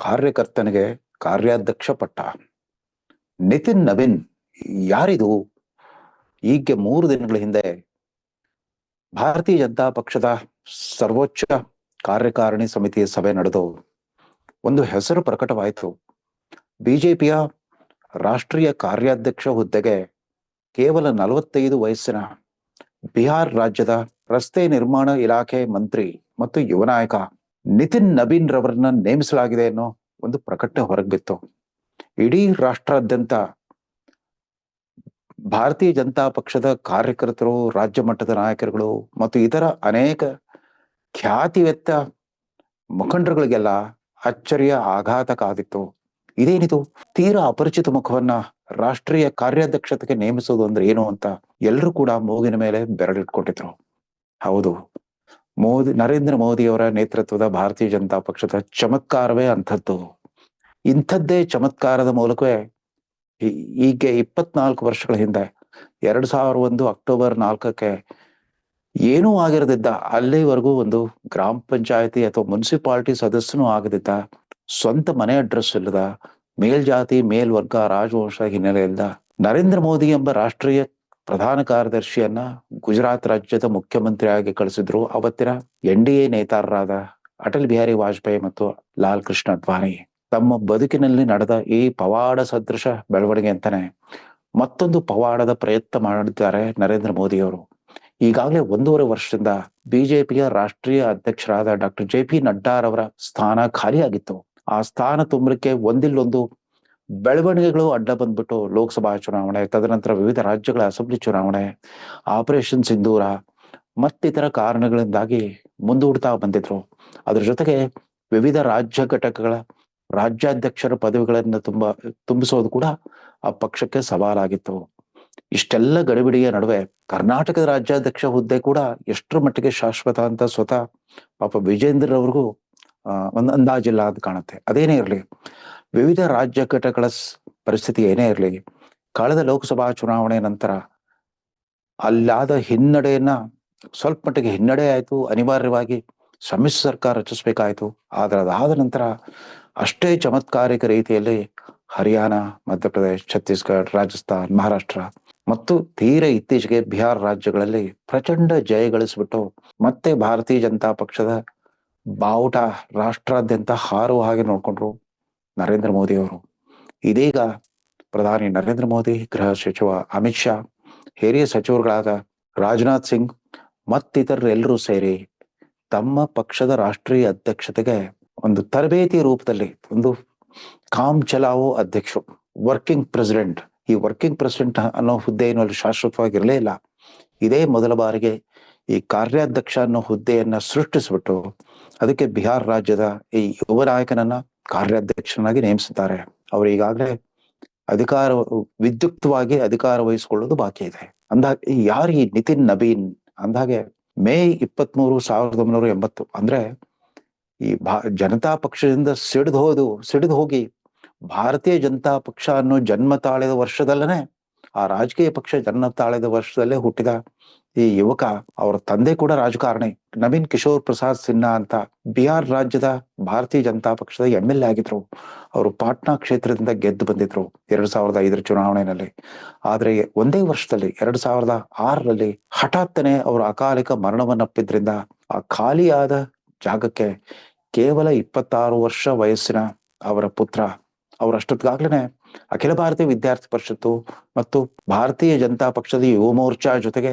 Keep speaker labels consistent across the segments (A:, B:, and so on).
A: ಕಾರ್ಯಕರ್ತನಿಗೆ ಕಾರ್ಯಾಧ್ಯಕ್ಷ ಪಟ್ಟ. ನಿತಿನ್ ನವೀನ್ ಯಾರಿದು? ಈಗ್ಗೆ 3 ದಿನಗಳ ಹಿಂದೆ ಭಾರತೀಯ ಜನತಾ ಪಕ್ಷದ ಸರ್ವೋಚ್ಚ ಕಾರ್ಯಕಾರಿಣಿ ಸಮಿತಿಯ ಸಭೆ ನಡೆದು ಒಂದು ಹೆಸರು ಪ್ರಕಟವಾಯಿತು. ಬಿಜೆಪಿಯ ರಾಷ್ಟ್ರೀಯ ಕಾರ್ಯಾಧ್ಯಕ್ಷ ಹುದ್ದೆಗೆ ಕೇವಲ 45 ವಯಸ್ಸಿನ ಬಿಹಾರ್ ರಾಜ್ಯದ ರಸ್ತೆ ನಿರ್ಮಾಣ ಇಲಾಖೆ ಮಂತ್ರಿ ಮತ್ತು ಯುವ ನಾಯಕ ನಿತಿನ್ ನವೀನ್ ರವರನ್ನ ನೇಮಿಸಲಾಗಿದೆ ಅನ್ನೋ ಒಂದು ಪ್ರಕಟಣೆ ಹೊರಗೆ ಬಿತ್ತು. ಇಡೀ ರಾಷ್ಟ್ರಾದ್ಯಂತ ಭಾರತೀಯ ಜನತಾ ಪಕ್ಷದ ಕಾರ್ಯಕರ್ತರು, ರಾಜ್ಯ ಮಟ್ಟದ ನಾಯಕರುಗಳು ಮತ್ತು ಇತರ ಅನೇಕ ಖ್ಯಾತಿವೆತ್ತ ಮುಖಂಡರುಗಳಿಗೆಲ್ಲ ಅಚ್ಚರಿಯ ಆಘಾತ ಕಾದಿತ್ತು. ಇದೇನಿದು? ತೀರಾ ಅಪರಿಚಿತ ಮುಖವನ್ನ ರಾಷ್ಟ್ರೀಯ ಕಾರ್ಯಾಧ್ಯಕ್ಷತೆಗೆ ನೇಮಿಸೋದು ಅಂದ್ರೆ ಏನು ಅಂತ ಎಲ್ಲರೂ ಕೂಡ ಮೂಗಿನ ಮೇಲೆ ಬೆರಳಿಟ್ಕೊಂಡಿದ್ರು. ಹೌದು, ನರೇಂದ್ರ ಮೋದಿ ಅವರ ನೇತೃತ್ವದ ಭಾರತೀಯ ಜನತಾ ಪಕ್ಷದ ಚಮತ್ಕಾರವೇ ಅಂಥದ್ದು. ಇಂಥದ್ದೇ ಚಮತ್ಕಾರದ ಮೂಲಕವೇ ಈಗ 24 ವರ್ಷಗಳ ಹಿಂದೆ 2001 ಅಕ್ಟೋಬರ್ 4ಕ್ಕೆ ಏನೂ ಆಗಿರದಿದ್ದ, ಅಲ್ಲಿವರೆಗೂ ಒಂದು ಗ್ರಾಮ ಪಂಚಾಯತಿ ಅಥವಾ ಮುನ್ಸಿಪಾಲಿಟಿ ಸದಸ್ಯನೂ ಆಗದಿದ್ದ, ಸ್ವಂತ ಮನೆ ಅಡ್ರೆಸ್ ಇಲ್ಲದ, ಮೇಲ್ಜಾತಿ ಮೇಲ್ವರ್ಗ ರಾಜವಂಶ ಹಿನ್ನೆಲೆಯಿಂದ ನರೇಂದ್ರ ಮೋದಿ ಎಂಬ ರಾಷ್ಟ್ರೀಯ ಪ್ರಧಾನ ಕಾರ್ಯದರ್ಶಿಯನ್ನ ಗುಜರಾತ್ ರಾಜ್ಯದ ಮುಖ್ಯಮಂತ್ರಿಯಾಗಿ ಕಳಿಸಿದ್ರು ಅವತ್ತಿನ NDA ನೇತಾರರಾದ ಅಟಲ್ ಬಿಹಾರಿ ವಾಜಪೇಯಿ ಮತ್ತು ಲಾಲ್ ಕೃಷ್ಣ ಅದ್ವಾನಿ. ತಮ್ಮ ಬದುಕಿನಲ್ಲಿ ನಡೆದ ಈ ಪವಾಡ ಸದೃಶ ಬೆಳವಣಿಗೆ ಅಂತಾನೆ ಮತ್ತೊಂದು ಪವಾಡದ ಪ್ರಯತ್ನ ಮಾಡಿದ್ದಾರೆ ನರೇಂದ್ರ ಮೋದಿ ಅವರು. ಈಗಾಗಲೇ 1.5 ವರ್ಷದಿಂದ ಬಿಜೆಪಿಯ ರಾಷ್ಟ್ರೀಯ ಅಧ್ಯಕ್ಷರಾದ ಡಾಕ್ಟರ್ JP ನಡ್ಡಾರವರ ಸ್ಥಾನ ಖಾಲಿಯಾಗಿತ್ತು. ಆ ಸ್ಥಾನ ತುಂಬಲಿಕ್ಕೆ ಒಂದಿಲ್ಲೊಂದು ಬೆಳವಣಿಗೆಗಳು ಅಡ್ಡ ಬಂದ್ಬಿಟ್ಟು ಲೋಕಸಭಾ ಚುನಾವಣೆ, ತದನಂತರ ವಿವಿಧ ರಾಜ್ಯಗಳ ಅಸೆಂಬ್ಲಿ ಚುನಾವಣೆ, ಆಪರೇಷನ್ ಸಿಂಧೂರ ಮತ್ತಿತರ ಕಾರಣಗಳಿಂದಾಗಿ ಮುಂದೂಡ್ತಾ ಬಂದಿದ್ರು. ಅದ್ರ ಜೊತೆಗೆ ವಿವಿಧ ರಾಜ್ಯ ಘಟಕಗಳ ರಾಜ್ಯಾಧ್ಯಕ್ಷರ ಪದವಿಗಳನ್ನ ತುಂಬಿಸೋದು ಕೂಡ ಆ ಪಕ್ಷಕ್ಕೆ ಸವಾಲಾಗಿತ್ತು. ಇಷ್ಟೆಲ್ಲ ಗಡಿಬಿಡಿಯ ನಡುವೆ ಕರ್ನಾಟಕದ ರಾಜ್ಯಾಧ್ಯಕ್ಷ ಹುದ್ದೆ ಕೂಡ ಎಷ್ಟರ ಮಟ್ಟಿಗೆ ಶಾಶ್ವತ ಅಂತ ಸ್ವತಃ ಪಾಪ ವಿಜೇಂದ್ರ ಅವ್ರಿಗೂ ಒಂದು ಅಂದಾಜಿಲ್ಲ ಅಂತ ಕಾಣುತ್ತೆ. ಅದೇನೇ ಇರಲಿ, ವಿವಿಧ ರಾಜ್ಯ ಘಟಕಗಳ ಪರಿಸ್ಥಿತಿ ಏನೇ ಇರಲಿ, ಕಳೆದ ಲೋಕಸಭಾ ಚುನಾವಣೆ ನಂತರ ಅಲ್ಲಾದ ಹಿನ್ನಡೆಯನ್ನ ಸ್ವಲ್ಪ ಮಟ್ಟಿಗೆ ಹಿನ್ನಡೆ ಆಯ್ತು. ಅನಿವಾರ್ಯವಾಗಿ ಸಮ್ಮಿಶ್ರ ಸರ್ಕಾರ ರಚಿಸ್ಬೇಕಾಯ್ತು. ಆದ್ರೆ ಅದಾದ ನಂತರ ಅಷ್ಟೇ ಚಮತ್ಕಾರಿಕ ರೀತಿಯಲ್ಲಿ ಹರಿಯಾಣ, ಮಧ್ಯಪ್ರದೇಶ್, ಛತ್ತೀಸ್ಗಢ, ರಾಜಸ್ಥಾನ್, ಮಹಾರಾಷ್ಟ್ರ ಮತ್ತು ತೀರ ಇತ್ತೀಚೆಗೆ ಬಿಹಾರ್ ರಾಜ್ಯಗಳಲ್ಲಿ ಪ್ರಚಂಡ ಜಯ ಗಳಿಸ್ಬಿಟ್ಟು ಮತ್ತೆ ಭಾರತೀಯ ಜನತಾ ಪಕ್ಷದ ಬಾವುಟ ರಾಷ್ಟ್ರಾದ್ಯಂತ ಹಾರುವ ಹಾಗೆ ನೋಡ್ಕೊಂಡ್ರು ನರೇಂದ್ರ ಮೋದಿ ಅವರು. ಇದೀಗ ಪ್ರಧಾನಿ ನರೇಂದ್ರ ಮೋದಿ, ಗೃಹ ಸಚಿವ ಅಮಿತ್ ಶಾ, ಹಿರಿಯ ಸಚಿವರುಗಳಾದ ರಾಜನಾಥ್ ಸಿಂಗ್ ಮತ್ತಿತರರೆಲ್ಲರೂ ಸೇರಿ ತಮ್ಮ ಪಕ್ಷದ ರಾಷ್ಟ್ರೀಯ ಅಧ್ಯಕ್ಷತೆಗೆ ಒಂದು ತರಬೇತಿ ರೂಪದಲ್ಲಿ ಒಂದು ಕಾಮ್ ಚಲಾವೋ ಅಧ್ಯಕ್ಷರು, ವರ್ಕಿಂಗ್ ಪ್ರೆಸಿಡೆಂಟ್, ಈ ವರ್ಕಿಂಗ್ ಪ್ರೆಸಿಡೆಂಟ್ ಅನ್ನೋ ಹುದ್ದೆ ಏನು ಅಲ್ಲಿ ಶಾಶ್ವತವಾಗಿರಲೇ ಇಲ್ಲ. ಇದೇ ಮೊದಲ ಬಾರಿಗೆ ಈ ಕಾರ್ಯಾಧ್ಯಕ್ಷ ಅನ್ನೋ ಹುದ್ದೆಯನ್ನ ಸೃಷ್ಟಿಸ್ಬಿಟ್ಟು ಅದಕ್ಕೆ ಬಿಹಾರ್ ರಾಜ್ಯದ ಈ ಯುವ ನಾಯಕನನ್ನ ಕಾರ್ಯಾಧ್ಯಕ್ಷನಾಗಿ ನೇಮಿಸಿದ್ದಾರೆ. ಅವರು ಈಗಾಗಲೇ ವಿದ್ಯುಕ್ತವಾಗಿ ಅಧಿಕಾರ ವಹಿಸಿಕೊಳ್ಳೋದು ಬಾಕಿ ಇದೆ. ಅಂದಾಗ ಯಾರು ಈ ನಿತಿನ್ ನವೀನ್ ಅಂದಾಗೆ ಮೇ 23, 1980 ಅಂದ್ರೆ ಈ ಜನತಾ ಪಕ್ಷದಿಂದ ಸಿಡಿದು ಹೋಗಿ ಭಾರತೀಯ ಜನತಾ ಪಕ್ಷ ಅನ್ನೋ ಜನ್ಮ ತಾಳಿದ ವರ್ಷದಲ್ಲೇ, ಆ ರಾಜಕೀಯ ಪಕ್ಷ ಜನ್ಮ ತಾಳಿದ ವರ್ಷದಲ್ಲೇ ಹುಟ್ಟಿದ ಈ ಯುವಕ, ಅವರ ತಂದೆ ಕೂಡ ರಾಜಕಾರಣಿ ನವೀನ್ ಕಿಶೋರ್ ಪ್ರಸಾದ್ ಸಿನ್ಹಾ ಅಂತ ಬಿಹಾರ್ ರಾಜ್ಯದ ಭಾರತೀಯ ಜನತಾ ಪಕ್ಷದ MLA ಆಗಿದ್ರು. ಅವರು ಪಾಟ್ನಾ ಕ್ಷೇತ್ರದಿಂದ ಗೆದ್ದು ಬಂದಿದ್ರು 2005 ಚುನಾವಣೆಯಲ್ಲಿ. ಆದ್ರೆ ಒಂದೇ ವರ್ಷದಲ್ಲಿ 2006ರಲ್ಲಿ ಹಠಾತ್ತನೆ ಅವರು ಅಕಾಲಿಕ ಮರಣವನ್ನಪ್ಪಿದ್ರಿಂದ ಆ ಖಾಲಿಯಾದ ಜಾಗಕ್ಕೆ ಕೇವಲ 26 ವರ್ಷ ವಯಸ್ಸಿನ ಅವರ ಪುತ್ರ, ಅವರಷ್ಟೊತ್ತಿಗಾಗ್ಲೇನೆ ಅಖಿಲ ಭಾರತೀಯ ವಿದ್ಯಾರ್ಥಿ ಪರಿಷತ್ತು ಮತ್ತು ಭಾರತೀಯ ಜನತಾ ಪಕ್ಷದ ಯುವ ಮೋರ್ಚಾ ಜೊತೆಗೆ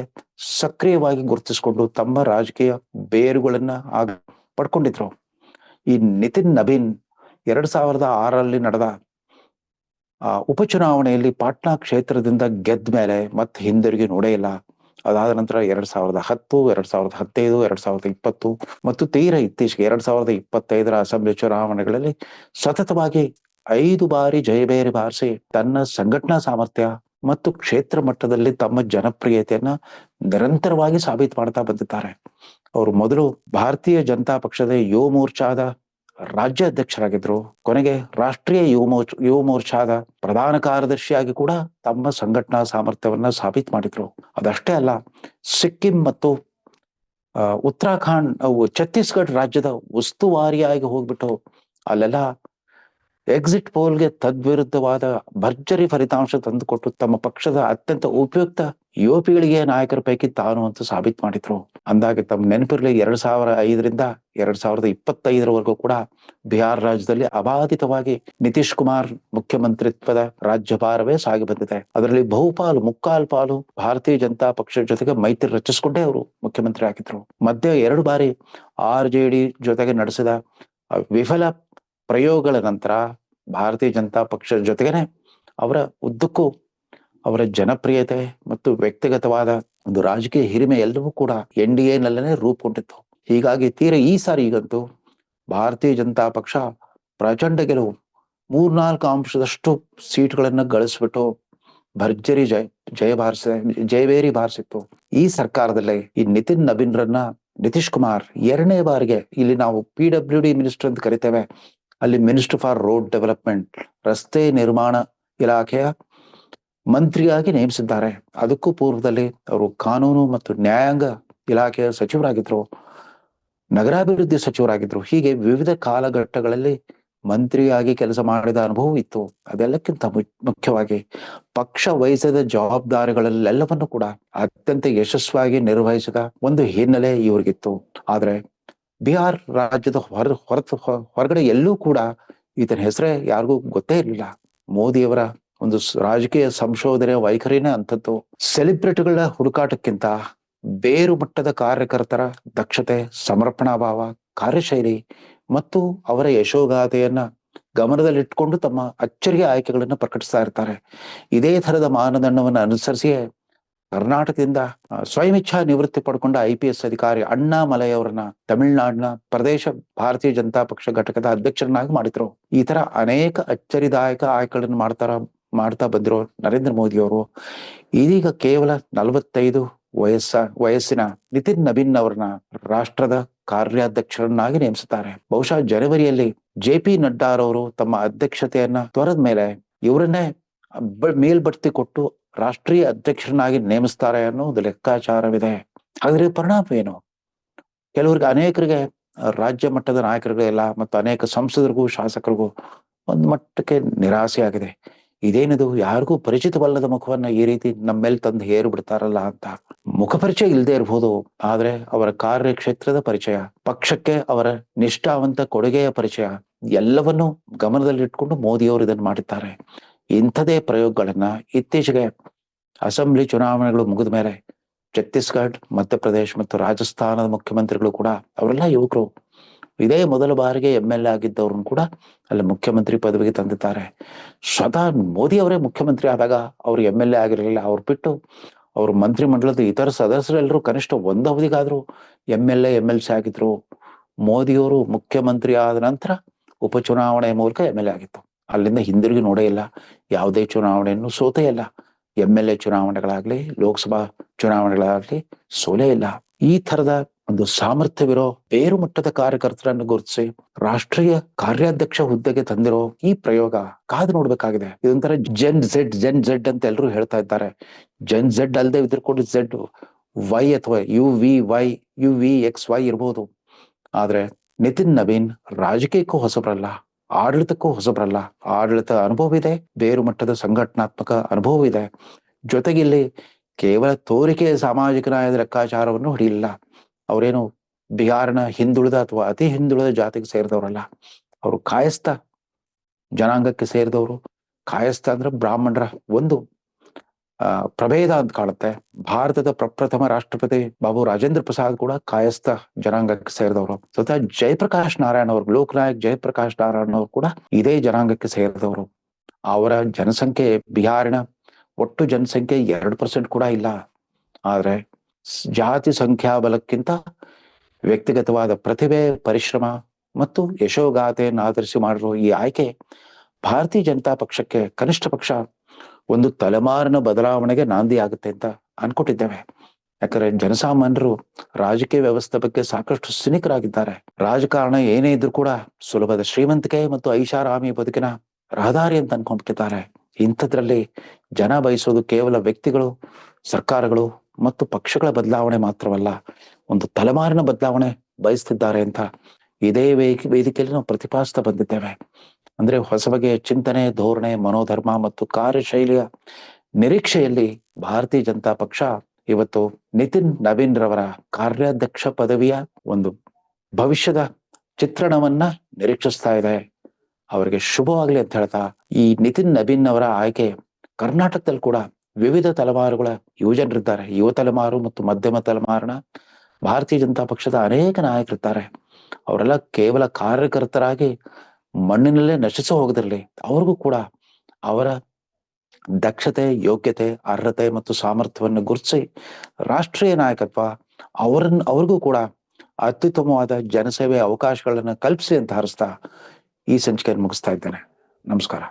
A: ಸಕ್ರಿಯವಾಗಿ ಗುರುತಿಸಿಕೊಂಡು ತಮ್ಮ ರಾಜಕೀಯ ಬೇರುಗಳನ್ನ ಪಡ್ಕೊಂಡಿದ್ರು. ಈ ನಿತಿನ್ ನವೀನ್ 2006ರಲ್ಲಿ ನಡೆದ ಉಪಚುನಾವಣೆಯಲ್ಲಿ ಪಾಟ್ನಾ ಕ್ಷೇತ್ರದಿಂದ ಗೆದ್ದ ಮೇಲೆ ಮತ್ತೆ ಹಿಂದಿರುಗಿ ನೋಡೇ ಇಲ್ಲ. ಅದಾದ ನಂತರ 2010, 2015, 2020 ಮತ್ತು ತೀರ ಇತ್ತೀಚೆಗೆ 2025ರ ಅಸೆಂಬ್ಲಿ ಚುನಾವಣೆಗಳಲ್ಲಿ ಸತತವಾಗಿ 5 ಬಾರಿ ಜಯಬೇರಿ ಬಾರಿಸಿ ತನ್ನ ಸಂಘಟನಾ ಸಾಮರ್ಥ್ಯ ಮತ್ತು ಕ್ಷೇತ್ರ ಮಟ್ಟದಲ್ಲಿ ತಮ್ಮ ಜನಪ್ರಿಯತೆಯನ್ನ ನಿರಂತರವಾಗಿ ಸಾಬೀತು ಮಾಡ್ತಾ ಬಂದಿದ್ದಾರೆ. ಅವರು ಮೊದಲು ಭಾರತೀಯ ಜನತಾ ಪಕ್ಷದ ಯುವ ಮೋರ್ಚಾದ ರಾಜ್ಯಾಧ್ಯಕ್ಷರಾಗಿದ್ರು. ಕೊನೆಗೆ ರಾಷ್ಟ್ರೀಯ ಯುವ ಮೋರ್ಚಾದ ಪ್ರಧಾನ ಕಾರ್ಯದರ್ಶಿಯಾಗಿ ಕೂಡ ತಮ್ಮ ಸಂಘಟನಾ ಸಾಮರ್ಥ್ಯವನ್ನ ಸಾಬೀತು ಮಾಡಿದ್ರು. ಅದಷ್ಟೇ ಅಲ್ಲ, ಸಿಕ್ಕಿಂ ಮತ್ತು ಉತ್ತರಾಖಂಡ್, ಛತ್ತೀಸ್ಗಢ ರಾಜ್ಯದ ಉಸ್ತುವಾರಿಯಾಗಿ ಹೋಗ್ಬಿಟ್ಟು ಅಲ್ಲೆಲ್ಲ ಎಕ್ಸಿಟ್ ಪೋಲ್ಗೆ ತದ್ವಿರುದ್ಧವಾದ ಭರ್ಜರಿ ಫಲಿತಾಂಶ ತಂದುಕೊಟ್ಟು ತಮ್ಮ ಪಕ್ಷದ ಅತ್ಯಂತ ಉಪಯುಕ್ತ ಯುವಪಿಗಳಿಗೆ ನಾಯಕರ ಪೈಕಿ ತಾನು ಅಂತ ಸಾಬೀತು ಮಾಡಿದ್ರು. ಅಂದಾಗೆ ತಮ್ಮ ನೆನಪಿರ್ಲಿ 2005ರಿಂದ 2025ರವರೆಗೂ ಕೂಡ ಬಿಹಾರ್ ರಾಜ್ಯದಲ್ಲಿ ಅಬಾಧಿತವಾಗಿ ನಿತೀಶ್ ಕುಮಾರ್ ಮುಖ್ಯಮಂತ್ರಿತ್ವದ ರಾಜ್ಯಭಾರವೇ ಸಾಗಿ ಬಂದಿದೆ. ಅದರಲ್ಲಿ ಬಹುಪಾಲು ಮುಕ್ಕಾಲು ಪಾಲು ಭಾರತೀಯ ಜನತಾ ಪಕ್ಷದ ಜೊತೆಗೆ ಮೈತ್ರಿ ರಚಿಸಿಕೊಂಡೇ ಅವರು ಮುಖ್ಯಮಂತ್ರಿ ಆಗಿದ್ರು. ಮಧ್ಯೆ 2 ಬಾರಿ RJD ಜೊತೆಗೆ ನಡೆಸಿದ ವಿಫಲ ಪ್ರಯೋಗಗಳ ನಂತರ ಭಾರತೀಯ ಜನತಾ ಪಕ್ಷದ ಜೊತೆಗೇನೆ ಅವರ ಉದ್ದಕ್ಕೂ ಅವರ ಜನಪ್ರಿಯತೆ ಮತ್ತು ವ್ಯಕ್ತಿಗತವಾದ ಒಂದು ರಾಜಕೀಯ ಹಿರಿಮೆ ಎಲ್ಲವೂ ಕೂಡ NDA ನಲ್ಲೇ ರೂಪುಗೊಂಡಿತ್ತು. ಹೀಗಾಗಿ ಈ ಸಾರಿ ಈಗಂತೂ ಭಾರತೀಯ ಜನತಾ ಪಕ್ಷ ಪ್ರಚಂಡ ಗೆಲುವು 3-4 ಅಂಶದಷ್ಟು ಸೀಟ್ಗಳನ್ನ ಗಳಿಸ್ಬಿಟ್ಟು ಭರ್ಜರಿ ಜಯಬೇರಿ ಬಾರಿಸಿತ್ತು. ಈ ಸರ್ಕಾರದಲ್ಲೇ ಈ ನಿತಿನ್ ನಬೀನ್ರನ್ನ ನಿತೀಶ್ ಕುಮಾರ್ 2ನೇ ಬಾರಿಗೆ, ಇಲ್ಲಿ ನಾವು PWD ಮಿನಿಸ್ಟರ್ ಅಂತ ಕರಿತೇವೆ, ಅಲ್ಲಿ ಮಿನಿಸ್ಟರ್ ಫಾರ್ ರೋಡ್ ಡೆವಲಪ್ಮೆಂಟ್, ರಸ್ತೆ ನಿರ್ಮಾಣ ಇಲಾಖೆಯ ಮಂತ್ರಿಯಾಗಿ ನೇಮಿಸಿದ್ದಾರೆ. ಅದಕ್ಕೂ ಪೂರ್ವದಲ್ಲಿ ಅವರು ಕಾನೂನು ಮತ್ತು ನ್ಯಾಯಾಂಗ ಇಲಾಖೆಯ ಸಚಿವರಾಗಿದ್ರು, ನಗರಾಭಿವೃದ್ಧಿ ಸಚಿವರಾಗಿದ್ರು. ಹೀಗೆ ವಿವಿಧ ಕಾಲಘಟ್ಟಗಳಲ್ಲಿ ಮಂತ್ರಿಯಾಗಿ ಕೆಲಸ ಮಾಡಿದ ಅನುಭವ ಇತ್ತು. ಅದೆಲ್ಲಕ್ಕಿಂತ ಮುಖ್ಯವಾಗಿ ಪಕ್ಷ ವಹಿಸಿದ ಜವಾಬ್ದಾರಿಗಳಲ್ಲೆಲ್ಲವನ್ನು ಕೂಡ ಅತ್ಯಂತ ಯಶಸ್ವಿಯಾಗಿ ನಿರ್ವಹಿಸಿದ ಒಂದು ಹಿನ್ನೆಲೆ ಇವ್ರಿಗಿತ್ತು. ಆದ್ರೆ ಬಿಹಾರ್ ರಾಜ್ಯದ ಹೊರಗಡೆ ಎಲ್ಲೂ ಕೂಡ ಈತನ ಹೆಸರೇ ಯಾರಿಗೂ ಗೊತ್ತೇ ಇರಲಿಲ್ಲ. ಮೋದಿಯವರ ಒಂದು ರಾಜಕೀಯ ಸಂಶೋಧನೆ ವೈಖರಿನೇ ಅಂತದ್ದು. ಸೆಲೆಬ್ರಿಟಿಗಳ ಹುಡುಕಾಟಕ್ಕಿಂತ ಬೇರು ಮಟ್ಟದ ಕಾರ್ಯಕರ್ತರ ದಕ್ಷತೆ, ಸಮರ್ಪಣಾ ಭಾವ, ಕಾರ್ಯಶೈಲಿ ಮತ್ತು ಅವರ ಯಶೋಗಾಥೆಯನ್ನ ಗಮನದಲ್ಲಿಟ್ಕೊಂಡು ತಮ್ಮ ಅಚ್ಚರಿಯ ಆಯ್ಕೆಗಳನ್ನ ಪ್ರಕಟಿಸ್ತಾ ಇರ್ತಾರೆ. ಇದೇ ತರದ ಮಾನದಂಡವನ್ನು ಅನುಸರಿಸಿಯೇ ಕರ್ನಾಟಕದಿಂದ ಸ್ವಯಂ ಇಚ್ಛಾ ನಿವೃತ್ತಿ ಪಡ್ಕೊಂಡ IPS ಅಧಿಕಾರಿ ಅಣ್ಣಾಮಲೈ ಅವರನ್ನ ತಮಿಳುನಾಡಿನ ಪ್ರದೇಶ ಭಾರತೀಯ ಜನತಾ ಪಕ್ಷ ಘಟಕದ ಅಧ್ಯಕ್ಷರನ್ನಾಗಿ ಮಾಡಿದ್ರು. ಈ ತರ ಅನೇಕ ಅಚ್ಚರಿದಾಯಕ ಆಯ್ಕೆಗಳನ್ನು ಮಾಡ್ತಾ ಬಂದಿರೋ ನರೇಂದ್ರ ಮೋದಿ ಅವರು ಇದೀಗ ಕೇವಲ 45 ವಯಸ್ಸಿನ ನಿತಿನ್ ನಬೀನ್ ಅವರನ್ನ ರಾಷ್ಟ್ರದ ಕಾರ್ಯಾಧ್ಯಕ್ಷರನ್ನಾಗಿ ನೇಮಿಸುತ್ತಾರೆ. ಬಹುಶಃ ಜನವರಿಯಲ್ಲಿ JP ನಡ್ಡಾರವರು ತಮ್ಮ ಅಧ್ಯಕ್ಷತೆಯನ್ನ ತೊರೆದ ಮೇಲೆ ಇವರನ್ನೇ ಮೇಲ್ಬಡ್ತಿ ಕೊಟ್ಟು ರಾಷ್ಟ್ರೀಯ ಅಧ್ಯಕ್ಷರನ್ನಾಗಿ ನೇಮಿಸ್ತಾರೆ ಅನ್ನೋ ಒಂದು ಲೆಕ್ಕಾಚಾರವಿದೆ. ಹಾಗಾದ್ರೆ ಪರಿಣಾಮವೇನು? ಕೆಲವರಿಗೆ, ಅನೇಕರಿಗೆ, ರಾಜ್ಯ ಮಟ್ಟದ ನಾಯಕರಿಗೆಲ್ಲ ಮತ್ತು ಅನೇಕ ಸಂಸದರಿಗೂ ಶಾಸಕರಿಗೂ ಒಂದು ಮಟ್ಟಕ್ಕೆ ನಿರಾಸೆ ಆಗಿದೆ. ಇದೇನಿದು, ಯಾರಿಗೂ ಪರಿಚಿತವಲ್ಲದ ಮುಖವನ್ನ ಈ ರೀತಿ ನಮ್ಮ ಮೇಲೆ ತಂದು ಹೇರು ಬಿಡ್ತಾರಲ್ಲ ಅಂತ. ಮುಖ ಪರಿಚಯ ಇಲ್ಲದೆ ಇರಬಹುದು, ಆದ್ರೆ ಅವರ ಕಾರ್ಯಕ್ಷೇತ್ರದ ಪರಿಚಯ, ಪಕ್ಷಕ್ಕೆ ಅವರ ನಿಷ್ಠಾವಂತ ಕೊಡುಗೆಯ ಪರಿಚಯ ಎಲ್ಲವನ್ನೂ ಗಮನದಲ್ಲಿಟ್ಕೊಂಡು ಮೋದಿಯವರು ಇದನ್ನು ಮಾಡಿದ್ದಾರೆ. ಇಂಥದೇ ಪ್ರಯೋಗಗಳನ್ನ ಇತ್ತೀಚೆಗೆ ಅಸೆಂಬ್ಲಿ ಚುನಾವಣೆಗಳು ಮುಗಿದ ಮೇಲೆ ಛತ್ತೀಸ್ಗಢ, ಮಧ್ಯಪ್ರದೇಶ ಮತ್ತು ರಾಜಸ್ಥಾನದ ಮುಖ್ಯಮಂತ್ರಿಗಳು ಕೂಡ, ಅವರೆಲ್ಲ ಯುವಕರು, ಇದೇ ಮೊದಲ ಬಾರಿಗೆ MLA ಆಗಿದ್ದವ್ರನ್ನು ಕೂಡ ಅಲ್ಲಿ ಮುಖ್ಯಮಂತ್ರಿ ಪದವಿಗೆ ತಂದಿದ್ದಾರೆ. ಸ್ವತಃ ಮೋದಿ ಅವರೇ ಮುಖ್ಯಮಂತ್ರಿ ಆದಾಗ ಅವ್ರು MLA ಆಗಿರಲಿಲ್ಲ. ಅವ್ರು ಬಿಟ್ಟು ಅವ್ರ ಮಂತ್ರಿ ಮಂಡಲದ ಇತರ ಸದಸ್ಯರೆಲ್ಲರೂ ಕನಿಷ್ಠ ಒಂದು ಅವಧಿಗಾದ್ರೂ MLA MLC ಆಗಿದ್ರು. ಮೋದಿಯವರು ಮುಖ್ಯಮಂತ್ರಿ ಆದ ನಂತರ ಉಪಚುನಾವಣೆ ಮೂಲಕ MLA ಆಗಿತ್ತು. ಅಲ್ಲಿಂದ ಹಿಂದಿರುಗಿ ನೋಡೇ ಇಲ್ಲ. ಯಾವುದೇ ಚುನಾವಣೆಯನ್ನು ಸೋತೇ ಇಲ್ಲ. MLA ಚುನಾವಣೆಗಳಾಗ್ಲಿ, ಲೋಕಸಭಾ ಚುನಾವಣೆಗಳಾಗ್ಲಿ ಸೋಲೇ ಇಲ್ಲ. ಈ ತರದ ಒಂದು ಸಾಮರ್ಥ್ಯವಿರೋ ಬೇರು ಮಟ್ಟದ ಕಾರ್ಯಕರ್ತರನ್ನು ಗುರುತಿಸಿ ರಾಷ್ಟ್ರೀಯ ಕಾರ್ಯಾಧ್ಯಕ್ಷ ಹುದ್ದೆಗೆ ತಂದಿರೋ ಈ ಪ್ರಯೋಗ ಕಾದು ನೋಡ್ಬೇಕಾಗಿದೆ. ಇದೊಂಥರ ಜೆನ್ ಝೆಡ್ ಅಂತ ಎಲ್ಲರೂ ಹೇಳ್ತಾ ಇದ್ದಾರೆ. ಜೆನ್ ಝೆಡ್ ಅಲ್ಲದೆ ಇದ್ರಕೊಂಡು ZY ಅಥವಾ UVXY ಇರ್ಬೋದು. ಆದ್ರೆ ನಿತಿನ್ ನಬೀನ್ ರಾಜಕೀಯಕ್ಕೂ ಹೊಸಬರಲ್ಲ, ಆಡಳಿತಕ್ಕೂ ಹೊಸಬರಲ್ಲ. ಆಡಳಿತ ಅನುಭವ ಇದೆ, ಬೇರು ಮಟ್ಟದ ಸಂಘಟನಾತ್ಮಕ ಅನುಭವ ಇದೆ. ಜೊತೆಗೆ ಇಲ್ಲಿ ಕೇವಲ ತೋರಿಕೆಯ ಸಾಮಾಜಿಕ ನ್ಯಾಯದ ಲೆಕ್ಕಾಚಾರವನ್ನು ಹಿಡಿಯಲಿಲ್ಲ. ಅವರೇನು ಬಿಹಾರಿನ ಹಿಂದುಳಿದ ಅಥವಾ ಅತಿ ಹಿಂದುಳಿದ ಜಾತಿಗೆ ಸೇರಿದವರಲ್ಲ. ಅವರು ಕಾಯಸ್ಥ ಜನಾಂಗಕ್ಕೆ ಸೇರಿದವರು. ಕಾಯಸ್ಥ ಅಂದ್ರೆ ಬ್ರಾಹ್ಮಣರ ಒಂದು ಪ್ರಭೇದ ಅಂತ ಕಾಣುತ್ತೆ. ಭಾರತದ ಪ್ರಪ್ರಥಮ ರಾಷ್ಟ್ರಪತಿ ಬಾಬು ರಾಜೇಂದ್ರ ಪ್ರಸಾದ್ ಕೂಡ ಕಾಯಸ್ಥ ಜನಾಂಗಕ್ಕೆ ಸೇರಿದವರು. ಸ್ವತಃ ಜಯಪ್ರಕಾಶ್ ನಾರಾಯಣ್ ಅವರು, ಲೋಕನಾಯಕ್ ಜಯಪ್ರಕಾಶ್ ನಾರಾಯಣ್ ಅವರು ಕೂಡ ಇದೇ ಜನಾಂಗಕ್ಕೆ ಸೇರಿದವರು. ಅವರ ಜನಸಂಖ್ಯೆ ಬಿಹಾರಿನ ಒಟ್ಟು ಜನಸಂಖ್ಯೆ 2% ಕೂಡ ಇಲ್ಲ. ಆದ್ರೆ ಜಾತಿ ಸಂಖ್ಯಾಬಲಕ್ಕಿಂತ ವ್ಯಕ್ತಿಗತವಾದ ಪ್ರತಿಭೆ, ಪರಿಶ್ರಮ ಮತ್ತು ಯಶೋಗಾಥೆಯನ್ನು ಆಧರಿಸಿ ಮಾಡಿರುವ ಈ ಆಯ್ಕೆ ಭಾರತೀಯ ಜನತಾ ಪಕ್ಷಕ್ಕೆ ಕನಿಷ್ಠ ಪಕ್ಷ ಒಂದು ತಲೆಮಾರಿನ ಬದಲಾವಣೆಗೆ ನಾಂದಿ ಆಗುತ್ತೆ ಅಂತ ಅನ್ಕೊಟ್ಟಿದ್ದೇವೆ. ಯಾಕಂದ್ರೆ ಜನಸಾಮಾನ್ಯರು ರಾಜಕೀಯ ವ್ಯವಸ್ಥೆ ಬಗ್ಗೆ ಸಾಕಷ್ಟು ಸಿನಿಕರಾಗಿದ್ದಾರೆ. ರಾಜಕಾರಣ ಏನೇ ಇದ್ರೂ ಕೂಡ ಸುಲಭದ ಶ್ರೀಮಂತಿಕೆ ಮತ್ತು ಐಷಾರಾಮಿ ಬದುಕಿನ ರಹದಾರಿ ಅಂತ ಅನ್ಕೊಂಡ್ಬಿಟ್ಟಿದ್ದಾರೆ. ಇಂಥದ್ರಲ್ಲಿ ಜನ ಬಯಸೋದು ಕೇವಲ ವ್ಯಕ್ತಿಗಳು, ಸರ್ಕಾರಗಳು ಮತ್ತು ಪಕ್ಷಗಳ ಬದಲಾವಣೆ ಮಾತ್ರವಲ್ಲ, ಒಂದು ತಲೆಮಾರಿನ ಬದಲಾವಣೆ ಬಯಸ್ತಿದ್ದಾರೆ ಅಂತ ಇದೇ ವೇದಿಕೆಯಲ್ಲಿ ನಾವು ಪ್ರತಿಪಾದಿಸ್ತಾ ಬಂದಿದ್ದೇವೆ. ಅಂದ್ರೆ ಹೊಸ ಬಗೆಯ ಚಿಂತನೆ, ಧೋರಣೆ, ಮನೋಧರ್ಮ ಮತ್ತು ಕಾರ್ಯಶೈಲಿಯ ನಿರೀಕ್ಷೆಯಲ್ಲಿ ಭಾರತೀಯ ಜನತಾ ಪಕ್ಷ ಇವತ್ತು ನಿತಿನ್ ನವೀನ್ ರವರ ಕಾರ್ಯಾಧ್ಯಕ್ಷ ಪದವಿಯ ಒಂದು ಭವಿಷ್ಯದ ಚಿತ್ರಣವನ್ನ ನಿರೀಕ್ಷಿಸ್ತಾ ಇದೆ. ಅವರಿಗೆ ಶುಭವಾಗ್ಲಿ ಅಂತ ಹೇಳ್ತಾ, ಈ ನಿತಿನ್ ನವೀನ್ ಅವರ ಆಯ್ಕೆ ಕರ್ನಾಟಕದಲ್ಲಿ ಕೂಡ ವಿವಿಧ ತಲೆಮಾರುಗಳ ಯುವಜನರಿದ್ದಾರೆ. ಯುವ ತಲೆಮಾರು ಮತ್ತು ಮಧ್ಯಮ ತಲೆಮಾರಿನ ಭಾರತೀಯ ಜನತಾ ಪಕ್ಷದ ಅನೇಕ ನಾಯಕರಿದ್ದಾರೆ. ಅವರೆಲ್ಲ ಕೇವಲ ಕಾರ್ಯಕರ್ತರಾಗಿ ಮಣ್ಣಿನಲ್ಲೇ ನಶಿಸಿ ಹೋಗದಿರಲಿ, ಅವ್ರಿಗೂ ಕೂಡ ಅವರ ದಕ್ಷತೆ, ಯೋಗ್ಯತೆ, ಅರ್ಹತೆ ಮತ್ತು ಸಾಮರ್ಥ್ಯವನ್ನು ಗುರುತಿಸಿ ರಾಷ್ಟ್ರೀಯ ನಾಯಕತ್ವ ಅವ್ರಿಗೂ ಕೂಡ ಅತ್ಯುತ್ತಮವಾದ ಜನಸೇವೆ ಅವಕಾಶಗಳನ್ನು ಕಲ್ಪಿಸಿ ಅಂತ ಹಾರಿಸ್ತಾ ಈ ಸಂಚಿಕೆಯನ್ನು ಮುಗಿಸ್ತಾ ಇದ್ದೇನೆ. ನಮಸ್ಕಾರ.